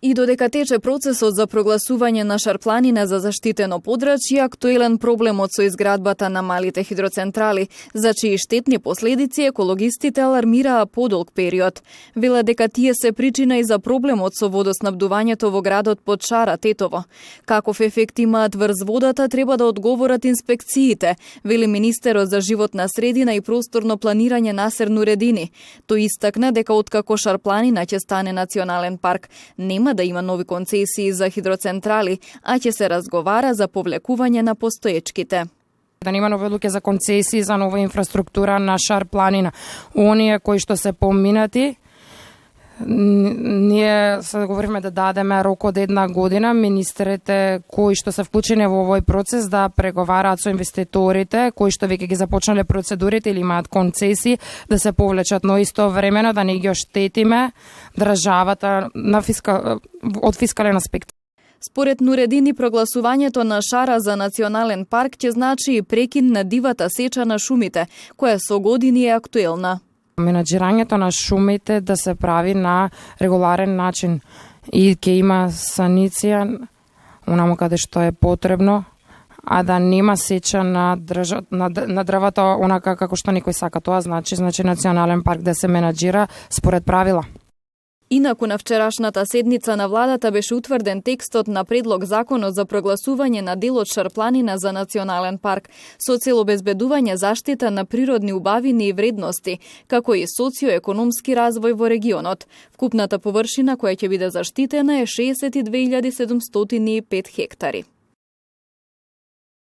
И додека тече процесот за прогласување на Шар планина за заштитено подрачје, актуелен проблемот со изградбата на малите хидроцентрали, за чии штетни последици екологистите алармираа подолг период. Велат дека тие се причина и за проблемот со водоснабдувањето во градот под Шара, Тетово. Каков ефект имаат врз водата треба да одговорат инспекциите, вели министерот за животна средина и просторно планирање Насер Нуредини. Тој истакна дека откако Шар планина ќе стане национален парк, нема да има нови концесии за хидроцентрали, а ќе се разговара за повлекување на постоечките. Да нема нови одлуки за концесии за нова инфраструктура на Шар планина. Оние кои што се поминати, ние се договоривме да дадеме рок од 1 година министрите кои што се вклучени во овој процес да преговараат со инвеститорите кои што веќе ги започнале процедурите или имаат концесии да се повлечат, но истовремено да не ги оштетиме државата од фискален аспект. Според Нуредини, прогласувањето на Шара за национален парк ќе значи и прекин на дивата сеча на шумите, која со години е актуелна. Менаџирањето на шумите да се прави на регуларен начин и ќе има саниција онаму каде што е потребно, а да нема сеча на дрвата онака како што некој сака. Тоа значи национален парк да се менаџира според правила. Инаку на вчерашната седница на владата беше утврден текстот на предлог законот за прогласување на делот Шар планина за национален парк со цел обезбедување заштита на природни убавини и вредности, како и социоекономски развој во регионот. Вкупната површина која ќе биде заштитена е 62.705 хектари.